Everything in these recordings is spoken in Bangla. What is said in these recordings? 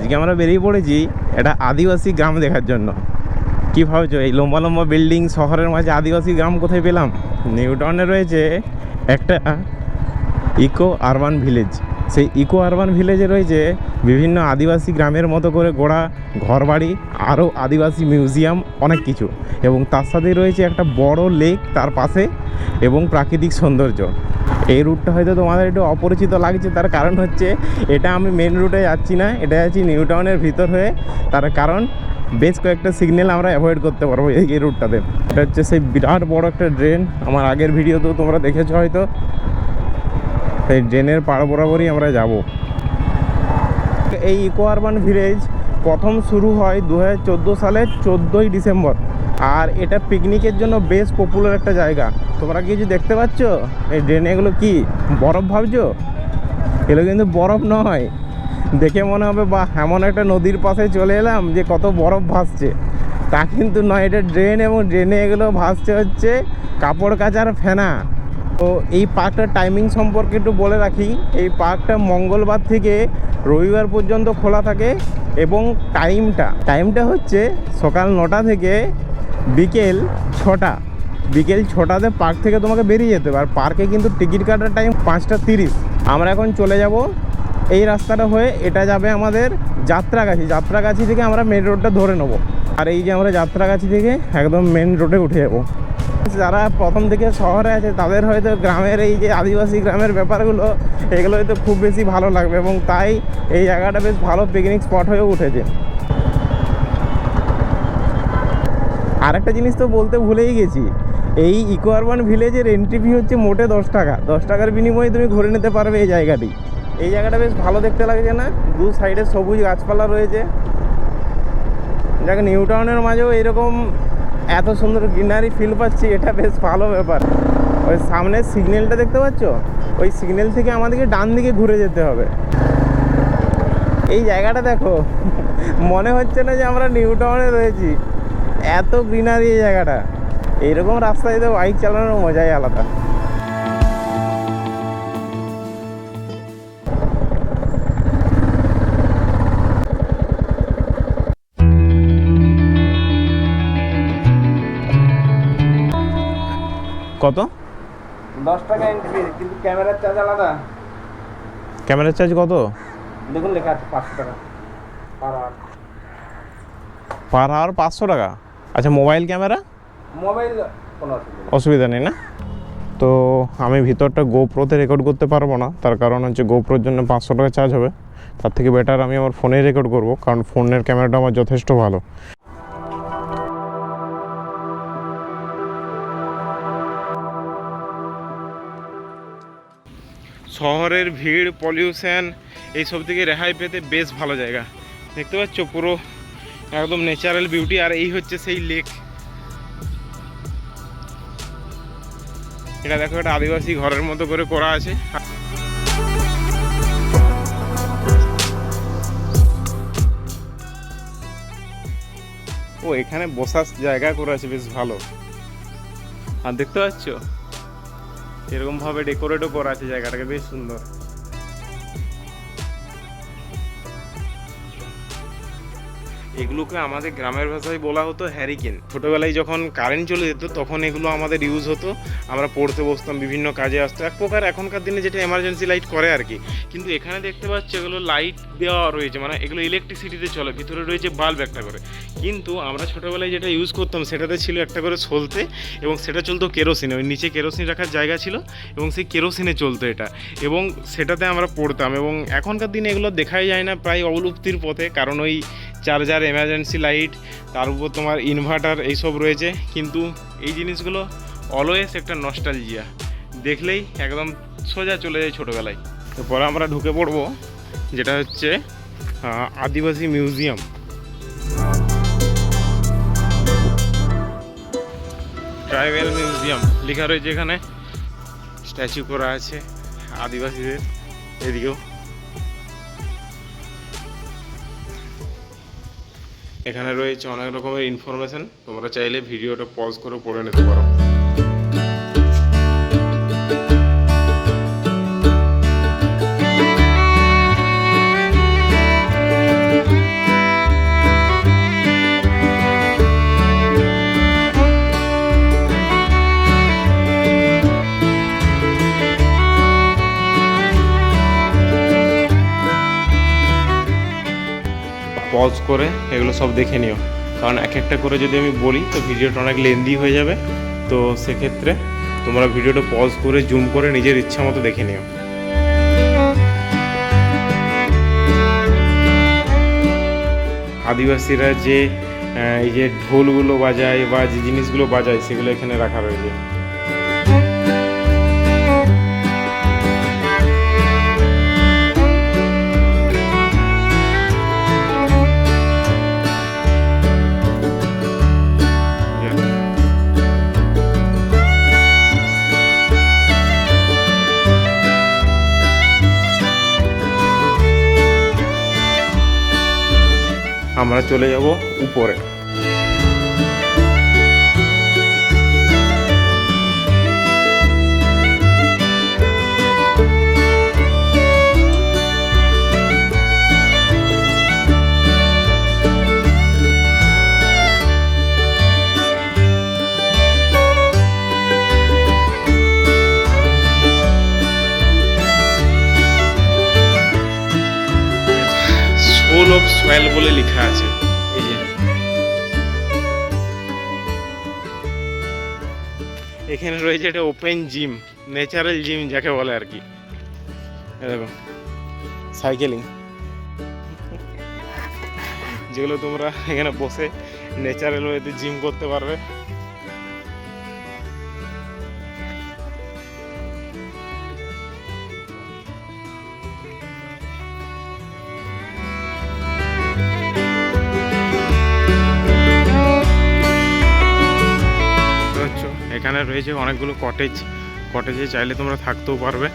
আজকে আমরা বেরিয়ে পড়েছি একটা আদিবাসী গ্রাম দেখার জন্য। কি ভাবছো, এই লম্বা লম্বা বিল্ডিং শহরের মাঝে আদিবাসী গ্রাম কোথায় পেলাম? নিউ টাউনে রয়েছে একটা ইকো আরবান ভিলেজ। সেই ইকো আরবান ভিলেজে রয়েছে বিভিন্ন আদিবাসী গ্রামের মতো করে গড়া ঘরবাড়ি, আরও আদিবাসী মিউজিয়াম, অনেক কিছু। এবং তার সাথে রয়েছে একটা বড় লেক তার পাশে এবং প্রাকৃতিক সৌন্দর্য। এই রুটটা হয়তো তোমাদের একটু অপরিচিত লাগছে, তার কারণ হচ্ছে এটা আমি মেন রুটে যাচ্ছি না, এটা যাচ্ছি নিউ টাউনের ভিতর হয়ে। তার কারণ বেশ কয়েকটা সিগন্যাল আমরা অ্যাভয়েড করতে পারবো এই রুটটাতে। এটা হচ্ছে সেই বিরাট বড় একটা ড্রেন, আমার আগের ভিডিওতেও তোমরা দেখেছো হয়তো। সেই ড্রেনের পাড় বরাবরই আমরা যাব। এই ইকো আরবান ভিলেজ প্রথম শুরু হয় 2014 সালের 14ই ডিসেম্বর। আর এটা পিকনিকের জন্য বেশ পপুলার একটা জায়গা। তোমরা কিছু দেখতে পাচ্ছ এই ড্রেনে? এগুলো কি বরফ ভাবছো? এগুলো কিন্তু বরফ নয়। দেখে মনে হবে বা এমন একটা নদীর পাশে চলে এলাম যে কত বরফ ভাসছে, তা কিন্তু নয়। এটা ড্রেন, এবং ড্রেনে এগুলো ভাসছে হচ্ছে কাপড় কাচার ফেনা। তো এই পার্কটার টাইমিং সম্পর্কে একটু বলে রাখি। এই পার্কটা মঙ্গলবার থেকে রবিবার পর্যন্ত খোলা থাকে, এবং টাইমটা হচ্ছে সকাল 9টা থেকে বিকেল 6টা। বিকেল 6টাতে পার্ক থেকে তোমাকে বেরিয়ে যেতে হবে। আর পার্কে কিন্তু টিকিট কাটার টাইম 5টা 30। আমরা এখন চলে যাব এই রাস্তাটা হয়ে। এটা যাবে আমাদের যাত্রাগাছি থেকে আমরা মেন রোডটা ধরে নেব। আর এই যে আমরা যাত্রাগাছি থেকে একদম মেন রোডে উঠে যাব। যারা প্রথম থেকে শহরে আছে তাদের হয়তো গ্রামের এই যে আদিবাসী গ্রামের ব্যাপারগুলো, এগুলো হয়তো খুব বেশি ভালো লাগবে, এবং তাই এই জায়গাটা বেশ ভালো পিকনিক স্পট হয়ে উঠেছে। আর একটা জিনিস তো বলতে ভুলেই গেছি, এই ইকো আরবান ভিলেজের এন্ট্রি ফি হচ্ছে মোটে 10 টাকা। 10 টাকার বিনিময়ে তুমি ঘুরে নিতে পারবে এই জায়গাটি। এই জায়গাটা বেশ ভালো দেখতে লাগছে না? দু সাইডে সবুজ গাছপালা রয়েছে। যাক, নিউ টাউনের মাঝেও এরকম এত সুন্দর গ্রিনারি ফিল পাচ্ছি, এটা বেশ ভালো ব্যাপার। ওই সামনে সিগন্যালটা দেখতে পাচ্ছ? ওই সিগন্যাল থেকে আমাদেরকে ডান দিকে ঘুরে যেতে হবে। এই জায়গাটা দেখো, মনে হচ্ছে না যে আমরা নিউ টাউনে রয়েছি, এত গ্রিনারি এই জায়গাটা। এইরকম রাস্তায় তো বাইক চালানোর মজাই আলাদা। কত? 10 টাকা এন্ট্রি, কিন্তু ক্যামেরার চার্জ আলাদা। ক্যামেরার চার্জ কত? দেখুন লেখা আছে 500 টাকা পার আওয়ার 500 টাকা। আচ্ছা, মোবাইল ক্যামেরা? মোবাইল কোনো অসুবিধা নেই না? তো আমি ভিতরটা গোপ্রোতে রেকর্ড করতে পারবো না, তার কারণ হচ্ছে গোপ্রোর জন্য 500 টাকা চার্জ হবে। তার থেকে বেটার আমি আমার ফোনে রেকর্ড করব, কারণ ফোনের ক্যামেরাটা আমার যথেষ্ট ভালো। শহরের ভিড়, পলিউশন, এইসব থেকে রেহাই পেতে বেশ ভালো জায়গা। দেখতে পাচ্ছ পুরো একদম ন্যাচারাল বিউটি। আর এই হচ্ছে সেই লেক। এটা দেখো, একটা আদিবাসী ঘরের মতো করে করা আছে। ও, এখানে বসার জায়গা করে আছে বেশ ভালো। আর দেখতে পাচ্ছ এরকম ভাবে ডেকোরেটও করা আছে জায়গাটাকে, বেশ সুন্দর। এগুলোকে আমাদের গ্রামের ভাষায় বলা হতো হ্যারিকেন। ছোটোবেলায় যখন কারেন্ট চলে যেত তখন এগুলো আমাদের ইউজ হতো, আমরা পড়তে বসতাম, বিভিন্ন কাজে আসতো। এক প্রকার এখনকার দিনে যেটা এমার্জেন্সি লাইট করে আর কি। কিন্তু এখানে দেখতে পাচ্ছ এগুলো লাইট দেওয়া রয়েছে, মানে এগুলো ইলেকট্রিসিটিতে চলে, ভিতরে রয়েছে বাল্ব একটা করে। কিন্তু আমরা ছোটোবেলায় যেটা ইউজ করতাম সেটাতে ছিল একটা করে সলতে, এবং সেটা চলতো কেরোসিনে। ওই নিচে কেরোসিন রাখার জায়গা ছিল, এবং সেই কেরোসিনে চলতো এটা, এবং সেটাতে আমরা পড়তাম। এবং এখনকার দিনে এগুলো দেখাই যায় না, প্রায় অবলুপ্তির পথে, কারণ ওই চার্জার, এমার্জেন্সি লাইট, তার উপর তোমার ইনভার্টার, এইসব রয়েছে। কিন্তু এই জিনিসগুলো অলওয়েজ একটা নস্টালজিয়া, দেখলেই একদম সোজা চলে যায় ছোটোবেলায়। এরপরে আমরা ঢুকে পড়বো যেটা হচ্ছে আদিবাসী মিউজিয়াম। ট্রাইবাল মিউজিয়াম লেখা রয়েছে এখানে, স্ট্যাচু করা আছে আদিবাসীদের। এদিকেও এখানে রয়েছে অনেক রকমের ইনফরমেশন, তোমরা চাইলে ভিডিওটা পজ করে পড়ে নিতে পারো। পজ করে এগুলো সব দেখে নিও, কারণ এক একটা করে যদি আমি বলি তো ভিডিওটা অনেক লেন্দি হয়ে যাবে। তো সেক্ষেত্রে তোমরা ভিডিওটা পজ করে জুম করে নিজের ইচ্ছা মতো দেখে নিও। আদিবাসীরা যে এই যে ঢোলগুলো বাজায় বা যে জিনিসগুলো বাজায় সেগুলো এখানে রাখা রয়েছে। আমরা চলে যাব উপরে। সোল অফ সয়েল বলে লেখা আছে। এই যে এখানে রয়েছে একটা ওপেন জিম, ন্যাচারাল জিম যাকে বলে আর কি। দেখো সাইকেলিং, যেগুলো তোমরা এখানে বসে ন্যাচারাল ওয়েতে জিম করতে পারবে। এখানে রয়েছে অনেকগুলো কটেজে চাইলে তোমরা থাকতেও পারবে।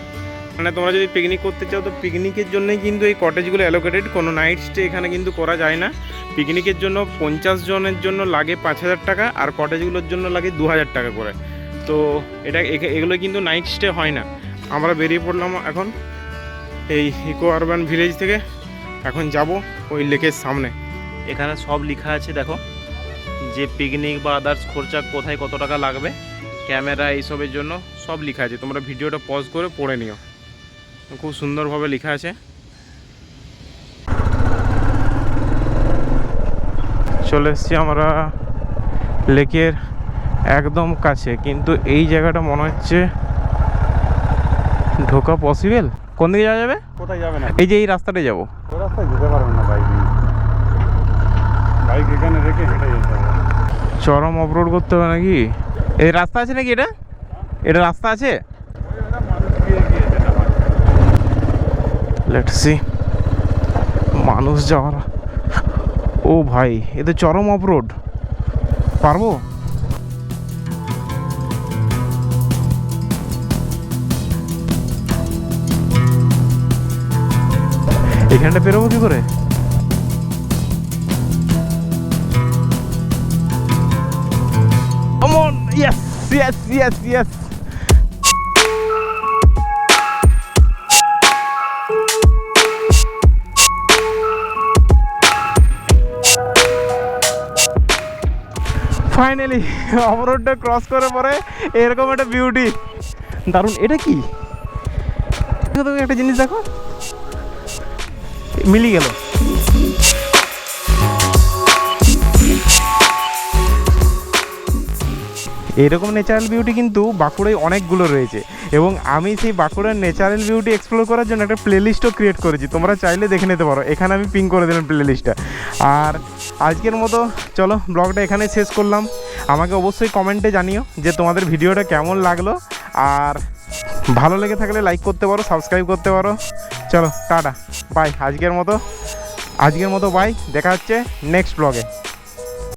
মানে তোমরা যদি পিকনিক করতে চাও তো পিকনিকের জন্যই কিন্তু এই কটেজগুলো অ্যালোকেটেড, কোনো নাইট স্টে এখানে কিন্তু করা যায় না। পিকনিকের জন্য 50 জনের জন্য লাগে 5000 টাকা, আর কটেজগুলোর জন্য লাগে 2000 টাকা করে। তো এগুলো কিন্তু নাইট স্টে হয় না। আমরা বেরিয়ে পড়লাম এখন এই ইকো আরবান ভিলেজ থেকে, এখন যাব ওই লেকের সামনে। এখানে সব লেখা আছে দেখো, যে পিকনিক বা আদার্স খরচা কোথায় কত টাকা লাগবে, ক্যামেরা এইসবের জন্য সব লেখা আছে। তোমরা ভিডিওটা পজ করে পড়ে নিও, খুব সুন্দরভাবে লেখা আছে। চলে এসছি আমরা লেকের একদম কাছে, কিন্তু এই জায়গাটা মনে হচ্ছে ঢোকা পসিবল। কোন দিকে যাওয়া যাবে? কোথায় যাবে না, এই যে এই রাস্তাটায় যাবো। ওই রাস্তায় যেতে পারবেন না, বাইক এখানে রেখে হেঁটে যেতে হবে। চরম অফরোড করতে হবে নাকি? এই রাস্তা আছে নাকি? এটা রাস্তা আছে? Let's see. মানুষ যাওয়ার, ও ভাই এ তো চরম অফরোড। পারবো? এখানটা পেরোবো কি করে? Come on, yes, yes, yes, yes. Finally অফরোডটা ক্রস করে পরে এরকম একটা বিউটি, দারুণ। এটা কি? একটা জিনিস দেখো, মিলি গেল। এরকম ন্যাচারাল বিউটি কিন্তু বাঁকুড়ায় অনেকগুলো রয়েছে, এবং আমি সেই বাঁকুড়ার ন্যাচারাল বিউটি এক্সপ্লোর করার জন্য একটা প্লেলিস্টও ক্রিয়েট করেছি। তোমরা চাইলে দেখে নিতে পারো, এখানে আমি পিন করে দিলাম প্লেলিস্টটা। আর আজকের মতো চলো ব্লগটা এখানে শেষ করলাম। আমাকে অবশ্যই কমেন্টে জানিও যে তোমাদের ভিডিওটা কেমন লাগলো, আর ভালো লেগে থাকলে লাইক করতে পারো, সাবস্ক্রাইব করতে পারো। চলো টাটা, বাই। আজকের মতো বাই, দেখা হচ্ছে নেক্সট ব্লগে।